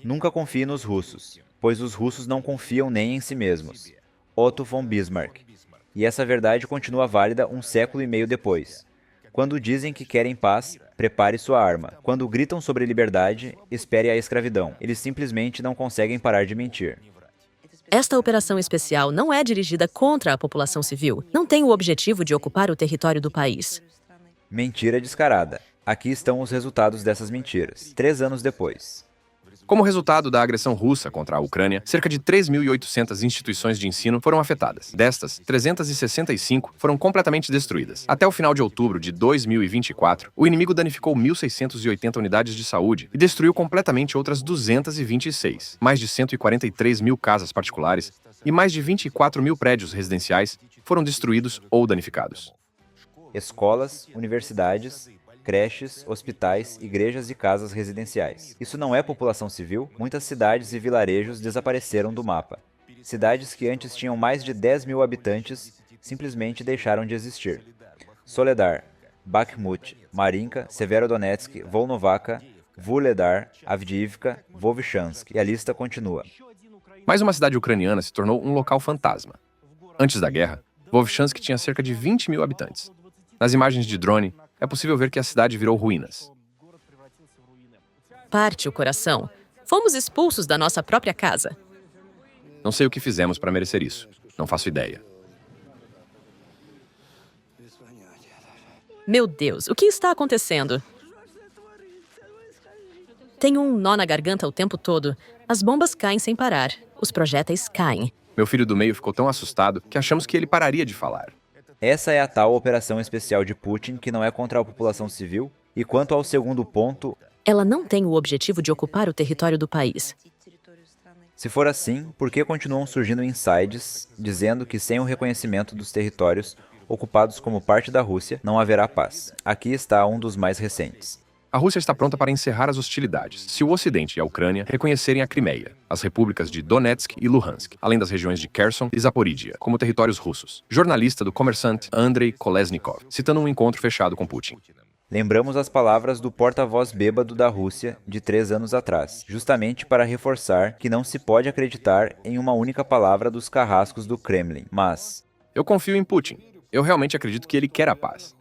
Nunca confie nos russos, pois os russos não confiam nem em si mesmos. Otto von Bismarck. E essa verdade continua válida um século e meio depois. Quando dizem que querem paz, prepare sua arma. Quando gritam sobre liberdade, espere a escravidão. Eles simplesmente não conseguem parar de mentir. Esta operação especial não é dirigida contra a população civil. Não tem o objetivo de ocupar o território do país. Mentira descarada. Aqui estão os resultados dessas mentiras, 3 anos depois. Como resultado da agressão russa contra a Ucrânia, cerca de 3.800 instituições de ensino foram afetadas. Destas, 365 foram completamente destruídas. Até o final de outubro de 2024, o inimigo danificou 1.680 unidades de saúde e destruiu completamente outras 226. Mais de 143 mil casas particulares e mais de 24 mil prédios residenciais foram destruídos ou danificados. Escolas, universidades, creches, hospitais, igrejas e casas residenciais. Isso não é população civil? Muitas cidades e vilarejos desapareceram do mapa. Cidades que antes tinham mais de 10 mil habitantes simplesmente deixaram de existir. Soledar, Bakhmut, Marinka, Severodonetsk, Volnovakha, Vuhledar, Avdiivka, Vovchansk, e a lista continua. Mais uma cidade ucraniana se tornou um local fantasma. Antes da guerra, Vovchansk tinha cerca de 20 mil habitantes. Nas imagens de drone, é possível ver que a cidade virou ruínas. Parte o coração. Fomos expulsos da nossa própria casa. Não sei o que fizemos para merecer isso. Não faço ideia. Meu Deus, o que está acontecendo? Tenho um nó na garganta o tempo todo. As bombas caem sem parar. Os projéteis caem. Meu filho do meio ficou tão assustado que achamos que ele pararia de falar. Essa é a tal operação especial de Putin, que não é contra a população civil. E quanto ao segundo ponto, Ela não tem o objetivo de ocupar o território do país. se for assim, por que continuam surgindo insides dizendo que sem o reconhecimento dos territórios ocupados como parte da Rússia, não haverá paz? Aqui está um dos mais recentes. A Rússia está pronta para encerrar as hostilidades se o Ocidente e a Ucrânia reconhecerem a Crimeia, as repúblicas de Donetsk e Luhansk, além das regiões de Kherson e Zaporídia, como territórios russos. Jornalista do Kommersant Andrei Kolesnikov, citando um encontro fechado com Putin. Lembramos as palavras do porta-voz bêbado da Rússia de 3 anos atrás, justamente para reforçar que não se pode acreditar em uma única palavra dos carrascos do Kremlin, mas... Eu confio em Putin. Eu realmente acredito que ele quer a paz.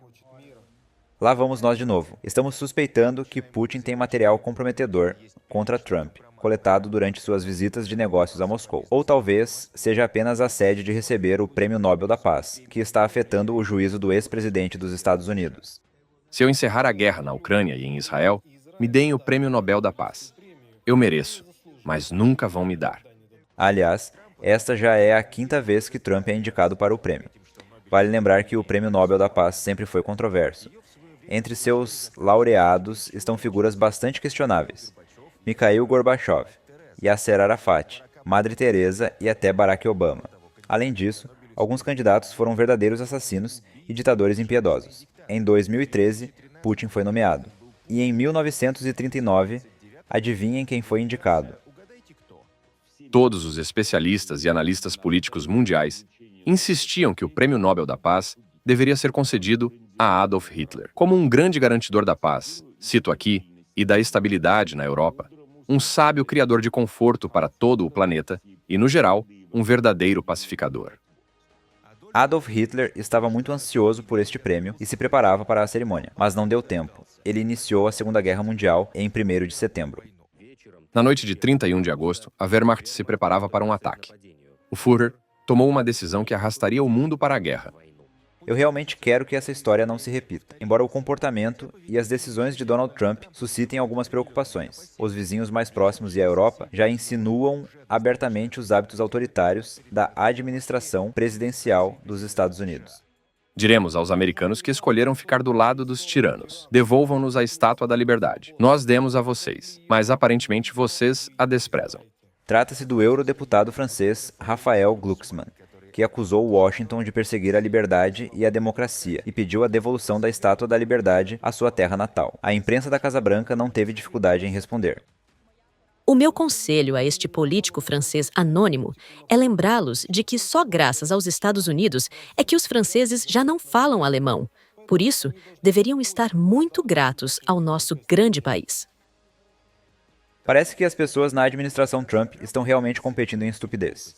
Lá vamos nós de novo. Estamos suspeitando que Putin tem material comprometedor contra Trump, coletado durante suas visitas de negócios a Moscou. Ou talvez seja apenas a sede de receber o Prêmio Nobel da Paz, que está afetando o juízo do ex-presidente dos Estados Unidos. Se eu encerrar a guerra na Ucrânia e em Israel, me deem o Prêmio Nobel da Paz. Eu mereço, mas nunca vão me dar. Aliás, esta já é a 5ª vez que Trump é indicado para o prêmio. Vale lembrar que o Prêmio Nobel da Paz sempre foi controverso. Entre seus laureados estão figuras bastante questionáveis: Mikhail Gorbachev, Yasser Arafat, Madre Teresa e até Barack Obama. Além disso, alguns candidatos foram verdadeiros assassinos e ditadores impiedosos. Em 2013, Putin foi nomeado. E em 1939, adivinhem quem foi indicado? Todos os especialistas e analistas políticos mundiais insistiam que o Prêmio Nobel da Paz deveria ser concedido a Adolf Hitler. Como um grande garantidor da paz, cito aqui, e da estabilidade na Europa, um sábio criador de conforto para todo o planeta e, no geral, um verdadeiro pacificador. Adolf Hitler estava muito ansioso por este prêmio e se preparava para a cerimônia, mas não deu tempo. Ele iniciou a Segunda Guerra Mundial em 1º de setembro. Na noite de 31 de agosto, a Wehrmacht se preparava para um ataque. O Führer tomou uma decisão que arrastaria o mundo para a guerra. Eu realmente quero que essa história não se repita, embora o comportamento e as decisões de Donald Trump suscitem algumas preocupações. Os vizinhos mais próximos e a Europa já insinuam abertamente os hábitos autoritários da administração presidencial dos Estados Unidos. Diremos aos americanos que escolheram ficar do lado dos tiranos. Devolvam-nos a Estátua da Liberdade. Nós demos a vocês, mas aparentemente vocês a desprezam. Trata-se do eurodeputado francês Raphael Glucksmann, que acusou Washington de perseguir a liberdade e a democracia e pediu a devolução da Estátua da Liberdade à sua terra natal. A imprensa da Casa Branca não teve dificuldade em responder. O meu conselho a este político francês anônimo é lembrá-los de que só graças aos Estados Unidos é que os franceses já não falam alemão. Por isso, deveriam estar muito gratos ao nosso grande país. Parece que as pessoas na administração Trump estão realmente competindo em estupidez.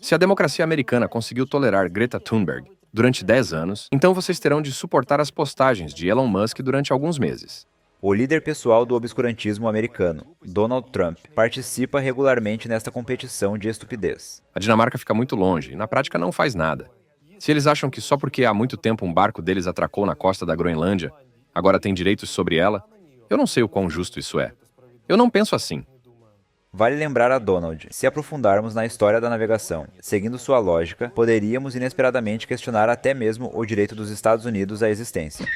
Se a democracia americana conseguiu tolerar Greta Thunberg durante 10 anos, então vocês terão de suportar as postagens de Elon Musk durante alguns meses. O líder pessoal do obscurantismo americano, Donald Trump, participa regularmente nesta competição de estupidez. A Dinamarca fica muito longe e, na prática, não faz nada. Se eles acham que só porque há muito tempo um barco deles atracou na costa da Groenlândia, agora tem direitos sobre ela, eu não sei o quão justo isso é. Eu não penso assim. Vale lembrar a Donald, se aprofundarmos na história da navegação, seguindo sua lógica, poderíamos inesperadamente questionar até mesmo o direito dos Estados Unidos à existência.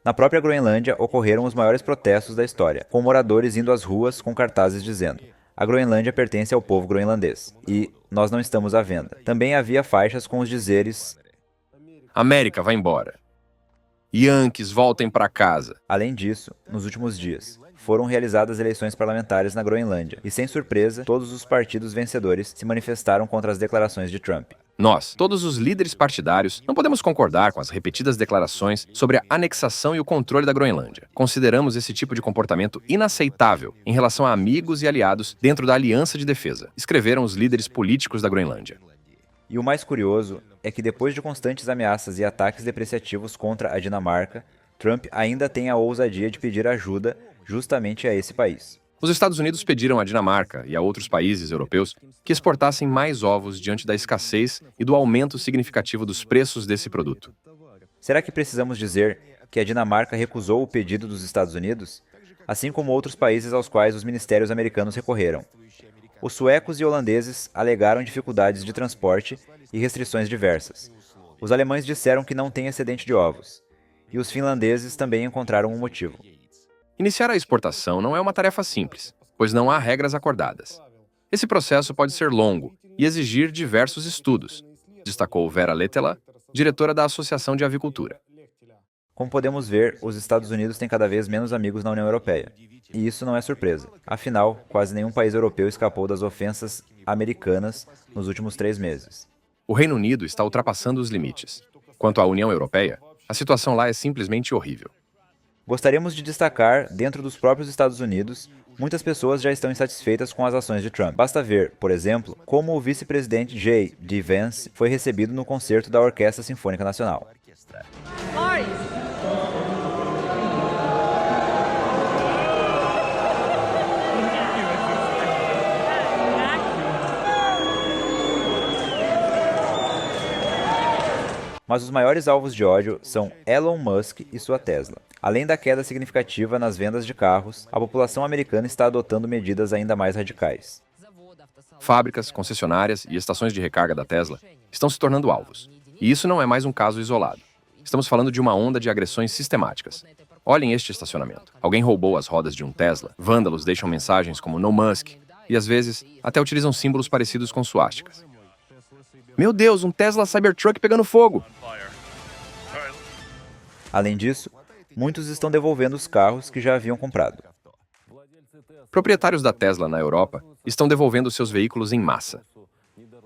Na própria Groenlândia ocorreram os maiores protestos da história, com moradores indo às ruas com cartazes dizendo: "A Groenlândia pertence ao povo groenlandês" e "Nós não estamos à venda". Também havia faixas com os dizeres: América, vai embora. Yankees, voltem para casa. Além disso, nos últimos dias, foram realizadas eleições parlamentares na Groenlândia, e sem surpresa, todos os partidos vencedores se manifestaram contra as declarações de Trump. Nós, todos os líderes partidários, não podemos concordar com as repetidas declarações sobre a anexação e o controle da Groenlândia. Consideramos esse tipo de comportamento inaceitável em relação a amigos e aliados dentro da Aliança de Defesa, escreveram os líderes políticos da Groenlândia. E o mais curioso é que depois de constantes ameaças e ataques depreciativos contra a Dinamarca, Trump ainda tem a ousadia de pedir ajuda justamente a esse país. Os Estados Unidos pediram à Dinamarca e a outros países europeus que exportassem mais ovos diante da escassez e do aumento significativo dos preços desse produto. Será que precisamos dizer que a Dinamarca recusou o pedido dos Estados Unidos, assim como outros países aos quais os ministérios americanos recorreram? Os suecos e holandeses alegaram dificuldades de transporte e restrições diversas. Os alemães disseram que não tem excedente de ovos. E os finlandeses também encontraram um motivo. Iniciar a exportação não é uma tarefa simples, pois não há regras acordadas. Esse processo pode ser longo e exigir diversos estudos, destacou Vera Lehtela, diretora da Associação de Avicultura. Como podemos ver, os Estados Unidos têm cada vez menos amigos na União Europeia. E isso não é surpresa. Afinal, quase nenhum país europeu escapou das ofensas americanas nos últimos 3 meses. O Reino Unido está ultrapassando os limites. Quanto à União Europeia, a situação lá é simplesmente horrível. Gostaríamos de destacar, dentro dos próprios Estados Unidos, muitas pessoas já estão insatisfeitas com as ações de Trump. Basta ver, por exemplo, como o vice-presidente J.D. Vance foi recebido no concerto da Orquestra Sinfônica Nacional. Mas os maiores alvos de ódio são Elon Musk e sua Tesla. Além da queda significativa nas vendas de carros, a população americana está adotando medidas ainda mais radicais. Fábricas, concessionárias e estações de recarga da Tesla estão se tornando alvos. E isso não é mais um caso isolado. Estamos falando de uma onda de agressões sistemáticas. Olhem este estacionamento. Alguém roubou as rodas de um Tesla, vândalos deixam mensagens como "No Musk" e, às vezes, até utilizam símbolos parecidos com suásticas. Meu Deus, um Tesla Cybertruck pegando fogo! Além disso, muitos estão devolvendo os carros que já haviam comprado. Proprietários da Tesla na Europa estão devolvendo seus veículos em massa.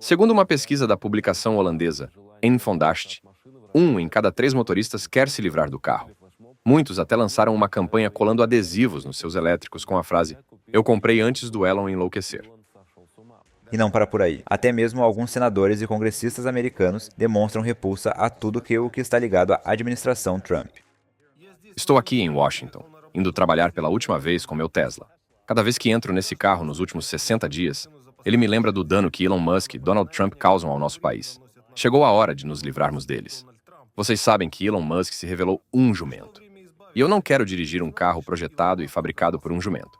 Segundo uma pesquisa da publicação holandesa Enfondast, 1 em cada 3 motoristas quer se livrar do carro. Muitos até lançaram uma campanha colando adesivos nos seus elétricos com a frase "Eu comprei antes do Elon enlouquecer". E não para por aí. Até mesmo alguns senadores e congressistas americanos demonstram repulsa a tudo o que está ligado à administração Trump. Estou aqui em Washington, indo trabalhar pela última vez com meu Tesla. Cada vez que entro nesse carro nos últimos 60 dias, ele me lembra do dano que Elon Musk e Donald Trump causam ao nosso país. Chegou a hora de nos livrarmos deles. Vocês sabem que Elon Musk se revelou um jumento. E eu não quero dirigir um carro projetado e fabricado por um jumento.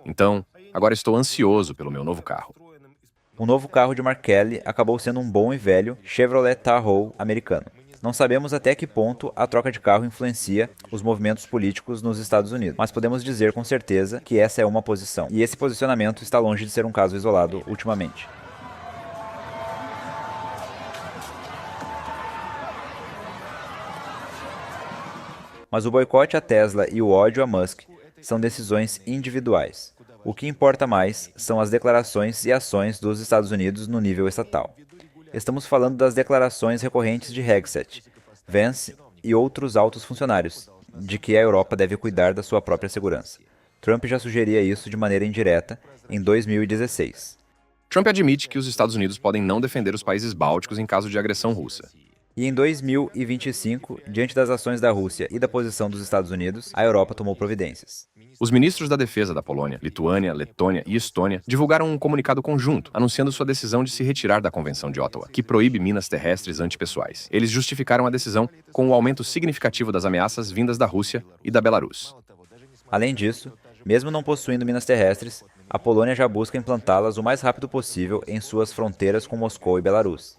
Então, agora estou ansioso pelo meu novo carro. O novo carro de Mark Kelly acabou sendo um bom e velho Chevrolet Tahoe americano. Não sabemos até que ponto a troca de carro influencia os movimentos políticos nos Estados Unidos, mas podemos dizer com certeza que essa é uma posição. E esse posicionamento está longe de ser um caso isolado ultimamente. Mas o boicote à Tesla e o ódio a Musk são decisões individuais. O que importa mais são as declarações e ações dos Estados Unidos no nível estatal. Estamos falando das declarações recorrentes de Hegseth, Vance e outros altos funcionários, de que a Europa deve cuidar da sua própria segurança. Trump já sugeria isso de maneira indireta em 2016. Trump admite que os Estados Unidos podem não defender os países bálticos em caso de agressão russa. E em 2025, diante das ações da Rússia e da posição dos Estados Unidos, a Europa tomou providências. Os ministros da defesa da Polônia, Lituânia, Letônia e Estônia divulgaram um comunicado conjunto, anunciando sua decisão de se retirar da Convenção de Ottawa, que proíbe minas terrestres antipessoais. Eles justificaram a decisão com o aumento significativo das ameaças vindas da Rússia e da Belarus. Além disso, mesmo não possuindo minas terrestres, a Polônia já busca implantá-las o mais rápido possível em suas fronteiras com Moscou e Belarus.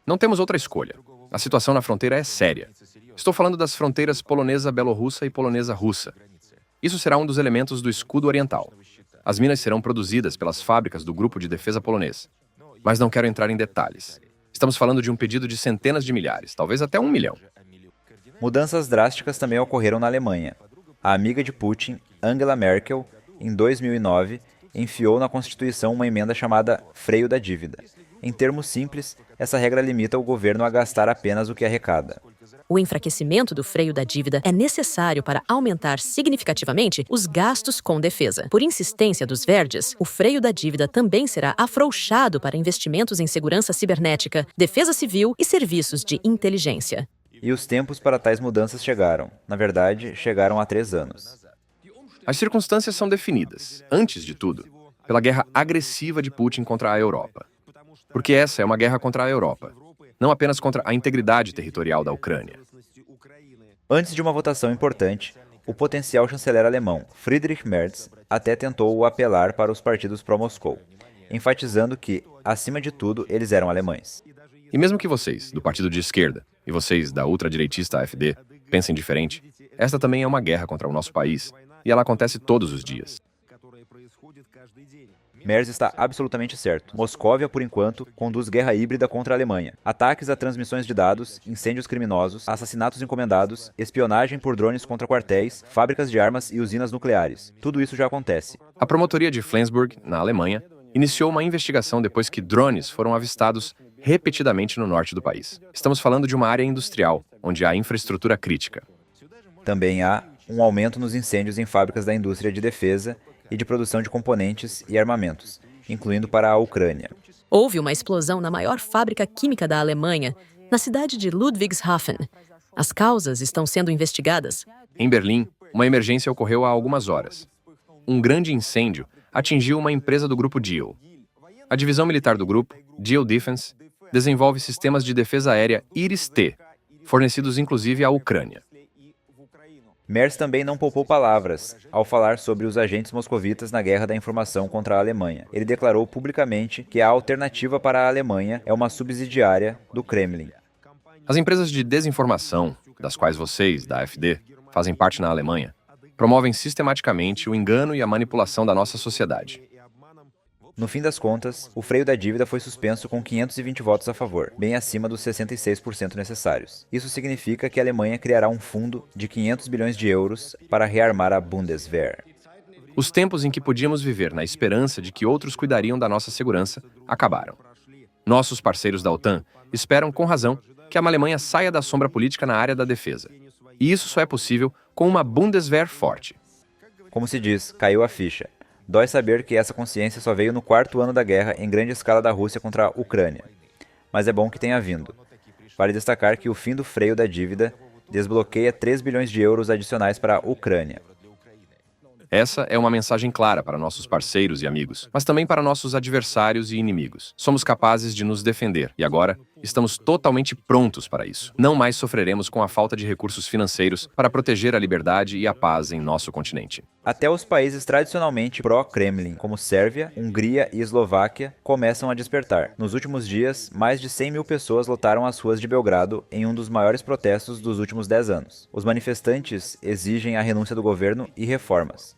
Não temos outra escolha. A situação na fronteira é séria. Estou falando das fronteiras polonesa-belorrussa e polonesa-russa. Isso será um dos elementos do escudo oriental. As minas serão produzidas pelas fábricas do Grupo de Defesa Polonês. Mas não quero entrar em detalhes. Estamos falando de um pedido de centenas de milhares, talvez até 1 milhão. Mudanças drásticas também ocorreram na Alemanha. A amiga de Putin, Angela Merkel, em 2009, enfiou na Constituição uma emenda chamada Freio da Dívida. Em termos simples, essa regra limita o governo a gastar apenas o que arrecada. O enfraquecimento do freio da dívida é necessário para aumentar significativamente os gastos com defesa. Por insistência dos verdes, o freio da dívida também será afrouxado para investimentos em segurança cibernética, defesa civil e serviços de inteligência. E os tempos para tais mudanças chegaram. Na verdade, chegaram há 3 anos. As circunstâncias são definidas, antes de tudo, pela guerra agressiva de Putin contra a Europa. Porque essa é uma guerra contra a Europa, não apenas contra a integridade territorial da Ucrânia. Antes de uma votação importante, o potencial chanceler alemão Friedrich Merz até tentou apelar para os partidos pró-Moscou, enfatizando que, acima de tudo, eles eram alemães. E mesmo que vocês, do partido de esquerda, e vocês, da ultradireitista AfD, pensem diferente, esta também é uma guerra contra o nosso país, e ela acontece todos os dias. Merz está absolutamente certo. Moscóvia, por enquanto, conduz guerra híbrida contra a Alemanha. Ataques a transmissões de dados, incêndios criminosos, assassinatos encomendados, espionagem por drones contra quartéis, fábricas de armas e usinas nucleares. Tudo isso já acontece. A promotoria de Flensburg, na Alemanha, iniciou uma investigação depois que drones foram avistados repetidamente no norte do país. Estamos falando de uma área industrial, onde há infraestrutura crítica. Também há um aumento nos incêndios em fábricas da indústria de defesa e de produção de componentes e armamentos, incluindo para a Ucrânia. Houve uma explosão na maior fábrica química da Alemanha, na cidade de Ludwigshafen. As causas estão sendo investigadas. Em Berlim, uma emergência ocorreu há algumas horas. Um grande incêndio atingiu uma empresa do grupo Diehl. A divisão militar do grupo, Diehl Defense, desenvolve sistemas de defesa aérea Iris-T, fornecidos inclusive à Ucrânia. Merz também não poupou palavras ao falar sobre os agentes moscovitas na guerra da informação contra a Alemanha. Ele declarou publicamente que a alternativa para a Alemanha é uma subsidiária do Kremlin. As empresas de desinformação, das quais vocês, da AfD, fazem parte na Alemanha, promovem sistematicamente o engano e a manipulação da nossa sociedade. No fim das contas, o freio da dívida foi suspenso com 520 votos a favor, bem acima dos 66% necessários. Isso significa que a Alemanha criará um fundo de 500 bilhões de euros para rearmar a Bundeswehr. Os tempos em que podíamos viver na esperança de que outros cuidariam da nossa segurança acabaram. Nossos parceiros da OTAN esperam com razão que a Alemanha saia da sombra política na área da defesa. E isso só é possível com uma Bundeswehr forte. Como se diz, caiu a ficha. Dói saber que essa consciência só veio no 4º ano da guerra em grande escala da Rússia contra a Ucrânia. Mas é bom que tenha vindo. Vale destacar que o fim do freio da dívida desbloqueia 3 bilhões de euros adicionais para a Ucrânia. Essa é uma mensagem clara para nossos parceiros e amigos, mas também para nossos adversários e inimigos. Somos capazes de nos defender e agora estamos totalmente prontos para isso. Não mais sofreremos com a falta de recursos financeiros para proteger a liberdade e a paz em nosso continente. Até os países tradicionalmente pró-Kremlin, como Sérvia, Hungria e Eslováquia, começam a despertar. Nos últimos dias, mais de 100 mil pessoas lotaram as ruas de Belgrado em um dos maiores protestos dos últimos 10 anos. Os manifestantes exigem a renúncia do governo e reformas.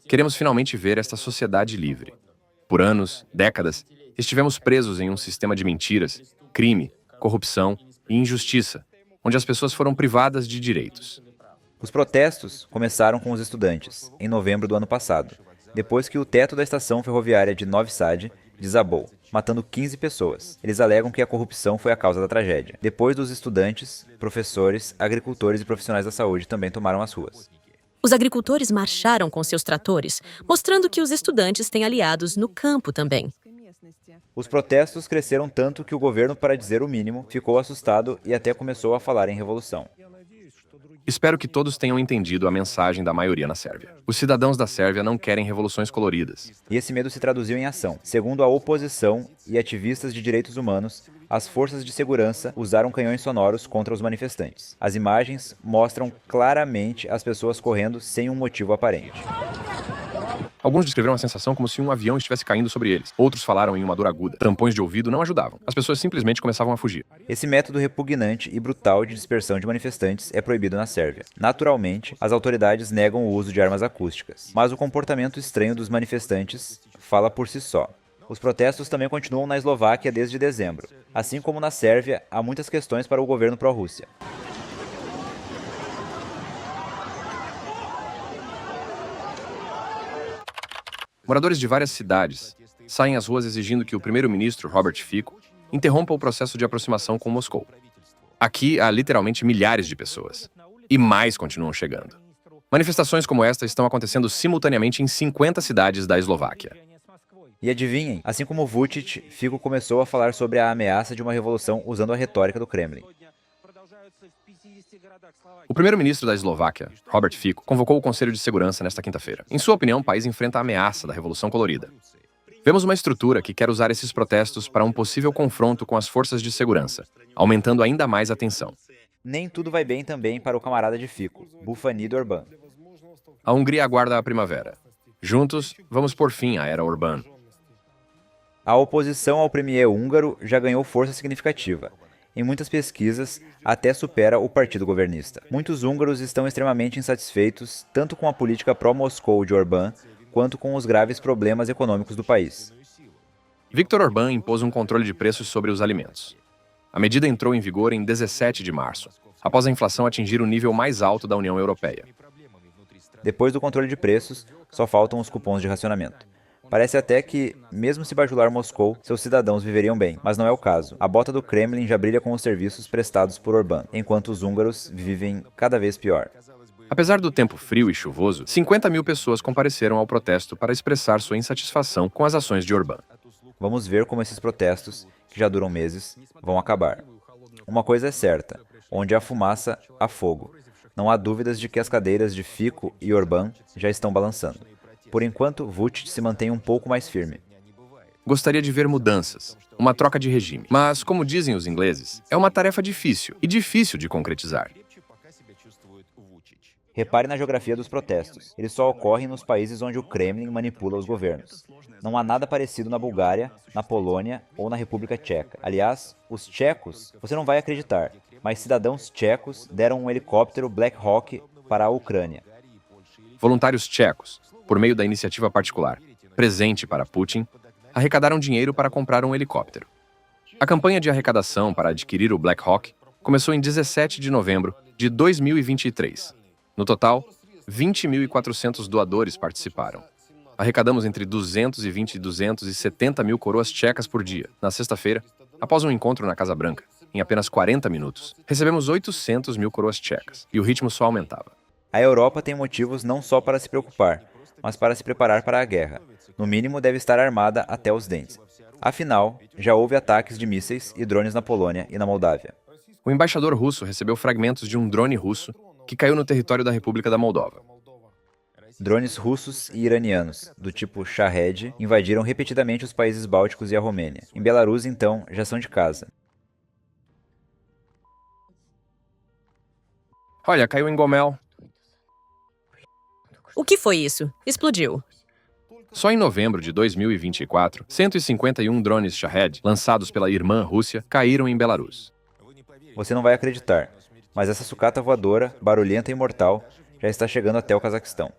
Queremos finalmente ver esta sociedade livre. Por anos, décadas, estivemos presos em um sistema de mentiras, crime, corrupção e injustiça, onde as pessoas foram privadas de direitos. Os protestos começaram com os estudantes, em novembro do ano passado, depois que o teto da estação ferroviária de Novi Sad desabou, matando 15 pessoas. Eles alegam que a corrupção foi a causa da tragédia. Depois dos estudantes, professores, agricultores e profissionais da saúde também tomaram as ruas. Os agricultores marcharam com seus tratores, mostrando que os estudantes têm aliados no campo também. Os protestos cresceram tanto que o governo, para dizer o mínimo, ficou assustado e até começou a falar em revolução. Espero que todos tenham entendido a mensagem da maioria na Sérvia. Os cidadãos da Sérvia não querem revoluções coloridas. E esse medo se traduziu em ação. Segundo a oposição e ativistas de direitos humanos, as forças de segurança usaram canhões sonoros contra os manifestantes. As imagens mostram claramente as pessoas correndo sem um motivo aparente. Alguns descreveram a sensação como se um avião estivesse caindo sobre eles. Outros falaram em uma dor aguda. Tampões de ouvido não ajudavam. As pessoas simplesmente começavam a fugir. Esse método repugnante e brutal de dispersão de manifestantes é proibido na Sérvia. Naturalmente, as autoridades negam o uso de armas acústicas, mas o comportamento estranho dos manifestantes fala por si só. Os protestos também continuam na Eslováquia desde dezembro. Assim como na Sérvia, há muitas questões para o governo pró-Rússia. Moradores de várias cidades saem às ruas exigindo que o primeiro-ministro, Robert Fico, interrompa o processo de aproximação com Moscou. Aqui há literalmente milhares de pessoas. E mais continuam chegando. Manifestações como esta estão acontecendo simultaneamente em 50 cidades da Eslováquia. E adivinhem, assim como Vučić, Fico começou a falar sobre a ameaça de uma revolução usando a retórica do Kremlin. O primeiro-ministro da Eslováquia, Robert Fico, convocou o Conselho de Segurança nesta quinta-feira. Em sua opinião, o país enfrenta a ameaça da Revolução Colorida. Vemos uma estrutura que quer usar esses protestos para um possível confronto com as forças de segurança, aumentando ainda mais a tensão. Nem tudo vai bem também para o camarada de Fico, Bufani Orbán. A Hungria aguarda a primavera. Juntos, vamos pôr fim à era Orbán. A oposição ao premier húngaro já ganhou força significativa. Em muitas pesquisas, até supera o partido governista. Muitos húngaros estão extremamente insatisfeitos tanto com a política pró-Moscou de Orbán, quanto com os graves problemas econômicos do país. Viktor Orbán impôs um controle de preços sobre os alimentos. A medida entrou em vigor em 17 de março, após a inflação atingir o nível mais alto da União Europeia. Depois do controle de preços, só faltam os cupons de racionamento. Parece até que, mesmo se bajular Moscou, seus cidadãos viveriam bem, mas não é o caso. A bota do Kremlin já brilha com os serviços prestados por Orbán, enquanto os húngaros vivem cada vez pior. Apesar do tempo frio e chuvoso, 50 mil pessoas compareceram ao protesto para expressar sua insatisfação com as ações de Orbán. Vamos ver como esses protestos, que já duram meses, vão acabar. Uma coisa é certa, onde há fumaça, há fogo. Não há dúvidas de que as cadeiras de Fico e Orbán já estão balançando. Por enquanto, Vučić se mantém um pouco mais firme. Gostaria de ver mudanças, uma troca de regime. Mas, como dizem os ingleses, é uma tarefa difícil e difícil de concretizar. Repare na geografia dos protestos. Eles só ocorrem nos países onde o Kremlin manipula os governos. Não há nada parecido na Bulgária, na Polônia ou na República Tcheca. Aliás, os tchecos, você não vai acreditar, mas cidadãos tchecos deram um helicóptero Black Hawk para a Ucrânia. Voluntários tchecos, por meio da iniciativa particular Presente para Putin, arrecadaram dinheiro para comprar um helicóptero. A campanha de arrecadação para adquirir o Black Hawk começou em 17 de novembro de 2023. No total, 20.400 doadores participaram. Arrecadamos entre 220 e 270 mil coroas tchecas por dia. Na sexta-feira, após um encontro na Casa Branca, em apenas 40 minutos, recebemos 800 mil coroas tchecas, e o ritmo só aumentava. A Europa tem motivos não só para se preocupar, mas para se preparar para a guerra. No mínimo, deve estar armada até os dentes. Afinal, já houve ataques de mísseis e drones na Polônia e na Moldávia. O embaixador russo recebeu fragmentos de um drone russo que caiu no território da República da Moldova. Drones russos e iranianos, do tipo Shahed, invadiram repetidamente os países bálticos e a Romênia. Em Belarus, então, já são de casa. Olha, caiu em Gomel. O que foi isso? Explodiu. Só em novembro de 2024, 151 drones Shahed, lançados pela irmã Rússia, caíram em Belarus. Você não vai acreditar, mas essa sucata voadora, barulhenta e mortal, já está chegando até o Cazaquistão.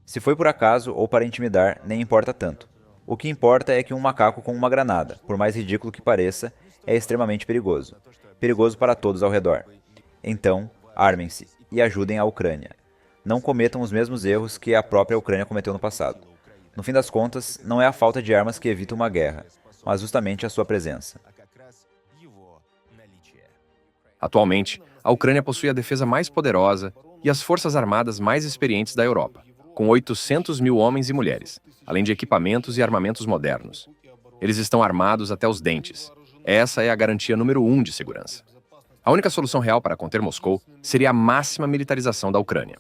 Se foi por acaso ou para intimidar, nem importa tanto. O que importa é que um macaco com uma granada, por mais ridículo que pareça, é extremamente perigoso. Perigoso para todos ao redor. Então, armem-se e ajudem a Ucrânia. não cometam os mesmos erros que a própria Ucrânia cometeu no passado. No fim das contas, não é a falta de armas que evita uma guerra, mas justamente a sua presença. Atualmente, a Ucrânia possui a defesa mais poderosa e as forças armadas mais experientes da Europa, com 800 mil homens e mulheres, além de equipamentos e armamentos modernos. Eles estão armados até os dentes. Essa é a garantia número 1 de segurança. A única solução real para conter Moscou seria a máxima militarização da Ucrânia.